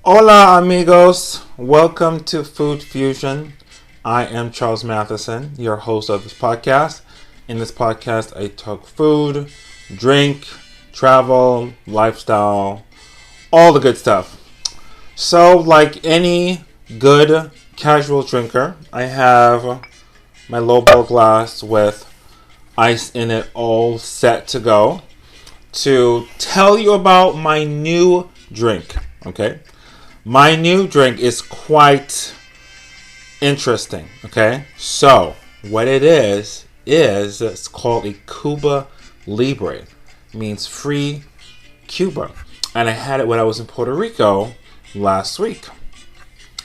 Hola amigos, welcome to Food Fusion. I am Charles Matheson, your host of this podcast. In this podcast, I talk food, drink, travel, lifestyle, all the good stuff. So, like any good casual drinker, I have my lowball glass with ice in it all set to go to tell you about my new drink, okay? My new drink is quite interesting, okay? So, what it is it's called a Cuba Libre. It means free Cuba. And I had it when I was in Puerto Rico last week.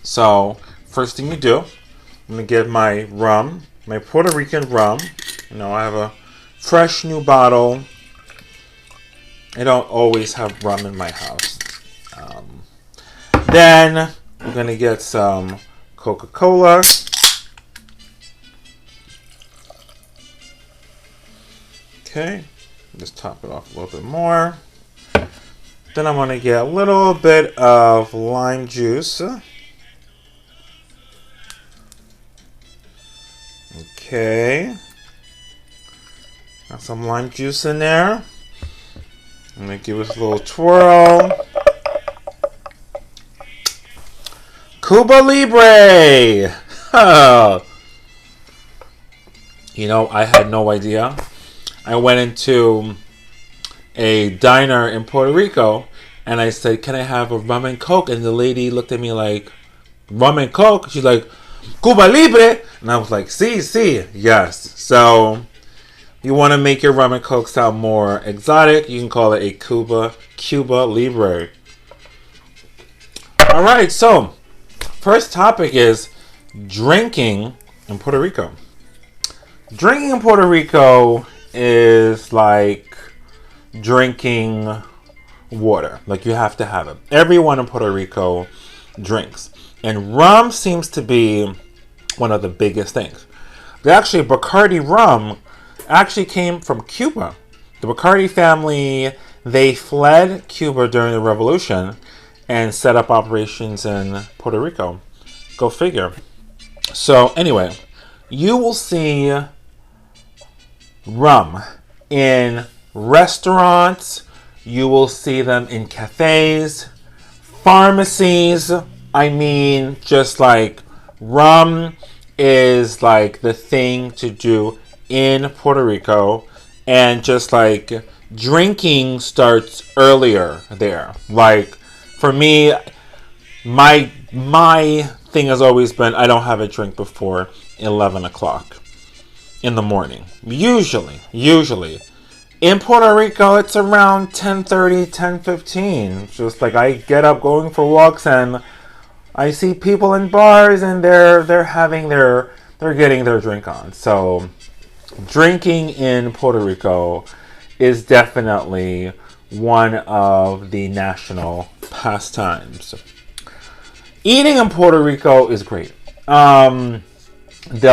So, first thing you do, I'm going to get my rum, my Puerto Rican rum. I have a fresh new bottle. I don't always have rum in my house. Then we're going to get some Coca-Cola. Okay, just top it off a little bit more. Then I'm going to get a little bit of lime juice. Okay. Got some lime juice in there. I'm going to give it a little twirl. Cuba Libre! I had no idea. I went into a diner in Puerto Rico and I said, can I have a rum and coke? And the lady looked at me like, rum and coke? She's like, Cuba Libre! And I was like, sí, yes. So, you want to make your rum and coke sound more exotic, you can call it a Cuba Libre. Alright, so first topic is drinking in Puerto Rico. Drinking in Puerto Rico is like drinking water. Like, you have to have it. Everyone in Puerto Rico drinks. And rum seems to be one of the biggest things. Actually, Bacardi rum actually came from Cuba. The Bacardi family, they fled Cuba during the revolution and set up operations in Puerto Rico. Go figure. So anyway, you will see rum in restaurants. You will see them in cafes, pharmacies. I mean, just like rum is like the thing to do in Puerto Rico. And just like drinking starts earlier there. Like, for me, my thing has always been I don't have a drink before 11 o'clock in the morning. Usually. In Puerto Rico, it's around 10:30, 10:15. Just like I get up going for walks and I see people in bars and they're getting their drink on. So drinking in Puerto Rico is definitely one of the national pastimes. Eating in Puerto Rico is great. The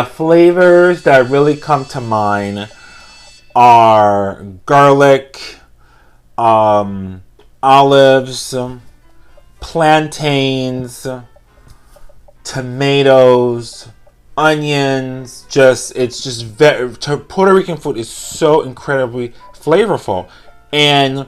flavors that really come to mind are garlic, olives, plantains, tomatoes, onions. Puerto Rican food is so incredibly flavorful. And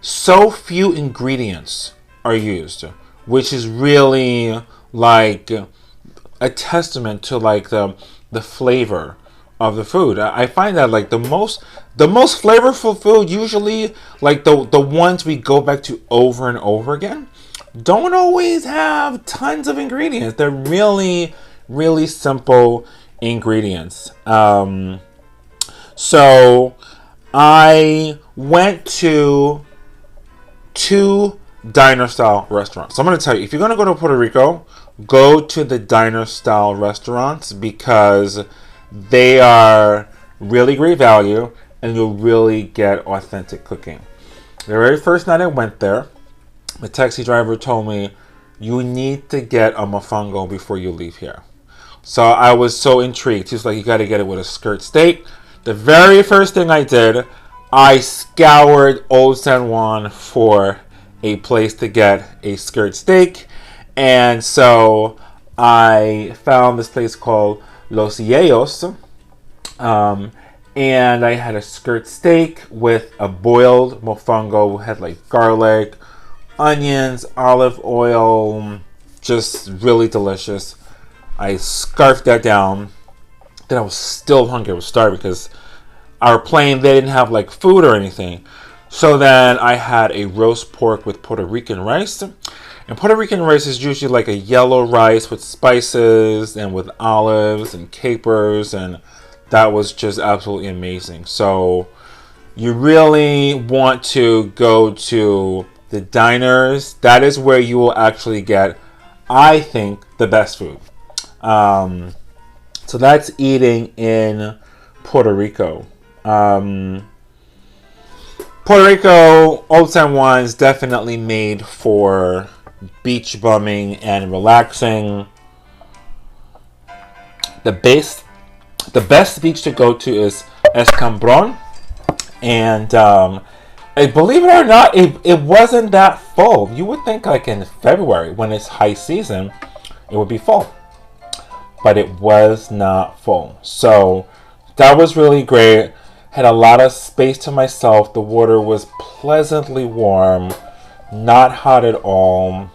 so few ingredients are used, which is really like a testament to like the flavor of the food. I find that like the most flavorful food, usually like the ones we go back to over and over again, don't always have tons of ingredients. They're really, really simple ingredients. So I went to 2 diner-style restaurants. So I'm going to tell you, if you're going to go to Puerto Rico, go to the diner-style restaurants because they are really great value and you'll really get authentic cooking. The very first night I went there, the taxi driver told me, you need to get a mofongo before you leave here. So I was so intrigued. He was like, you got to get it with a skirt steak. The very first thing I did, I scoured Old San Juan for a place to get a skirt steak. And so I found this place called Los Yeyos. And I had a skirt steak with a boiled mofongo. It had like garlic, onions, olive oil, just really delicious. I scarfed that down. Then I was still hungry. I was starving because our plane, they didn't have like food or anything. So then I had a roast pork with Puerto Rican rice. And Puerto Rican rice is usually like a yellow rice with spices and with olives and capers, and that was just absolutely amazing. So you really want to go to the diners. That is where you will actually get, I think, the best food. So that's eating in Puerto Rico. Puerto Rico, Old San Juan is definitely made for beach bumming and relaxing. The best beach to go to is Escambron, and believe it or not, it wasn't that full. You would think like in February when it's high season, it would be full, but it was not full. So that was really great. Had a lot of space to myself. The water was pleasantly warm, not hot at all.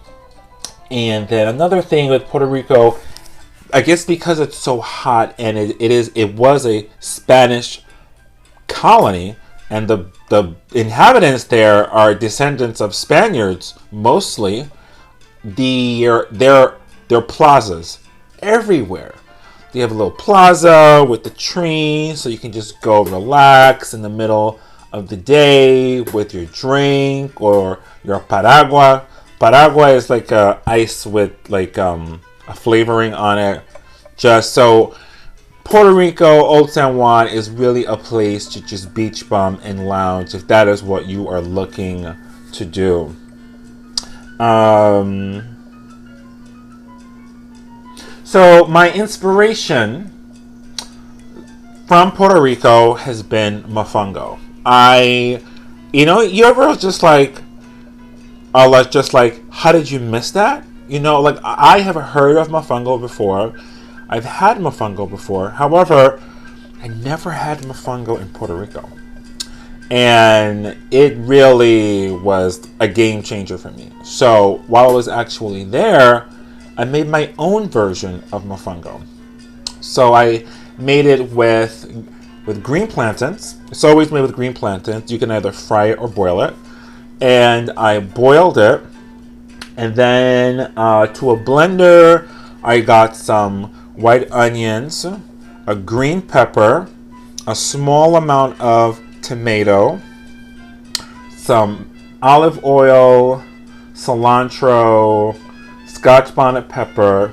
And then another thing with Puerto Rico, I guess because it's so hot and it was a Spanish colony, and the inhabitants there are descendants of Spaniards mostly. There are plazas everywhere. They have a little plaza with the tree, so you can just go relax in the middle of the day with your drink or your paragua. Paragua is like ice with like a flavoring on it. Just so Puerto Rico, Old San Juan is really a place to just beach bum and lounge if that is what you are looking to do. So my inspiration from Puerto Rico has been mofongo. You ever just like, how did you miss that? Like I have heard of mofongo before. I've had mofongo before. However, I never had mofongo in Puerto Rico. And it really was a game changer for me. So while I was actually there, I made my own version of mofongo. So I made it with green plantains. It's always made with green plantains. You can either fry it or boil it. And I boiled it. And then to a blender, I got some white onions, a green pepper, a small amount of tomato, some olive oil, cilantro, Scotch bonnet pepper,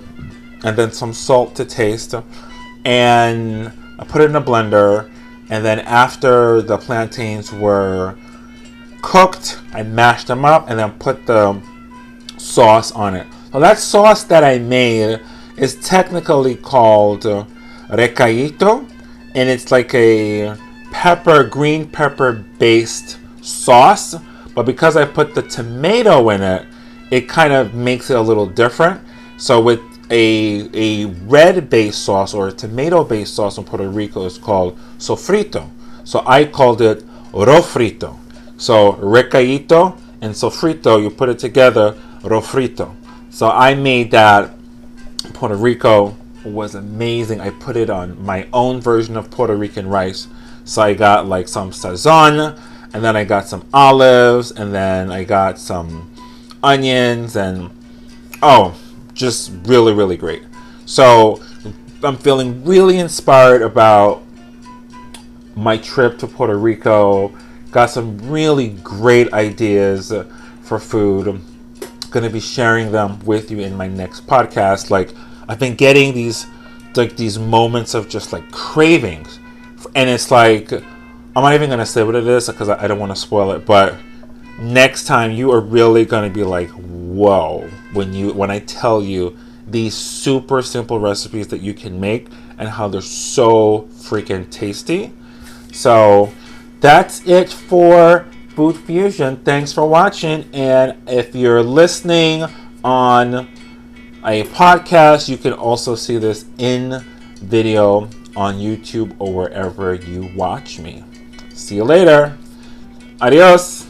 and then some salt to taste. And I put it in a blender. And then after the plantains were cooked, I mashed them up and then put the sauce on it. So that sauce that I made is technically called recaito, and it's like a green pepper based sauce, but because I put the tomato in it, it kind of makes it a little different. So with a red based sauce or a tomato based sauce in Puerto Rico is called sofrito. So I called it rofrito. So recaito and sofrito, you put it together, rofrito. So I made that. Puerto Rico was amazing. I put it on my own version of Puerto Rican rice. So I got like some sazon, and then I got some olives, and then I got some onions, and just really, really great. So I'm feeling really inspired about my trip to Puerto Rico. Got some really great ideas for food. I'm going to be sharing them with you in my next podcast. Like, I've been getting these moments of just like cravings, and it's like, I'm not even going to say what it is because I don't want to spoil it, but next time you are really going to be like, whoa, when I tell you these super simple recipes that you can make and how they're so freaking tasty. So that's it for Food Fusion. Thanks for watching. And if you're listening on a podcast, you can also see this in video on YouTube or wherever you watch me. See you later. Adios.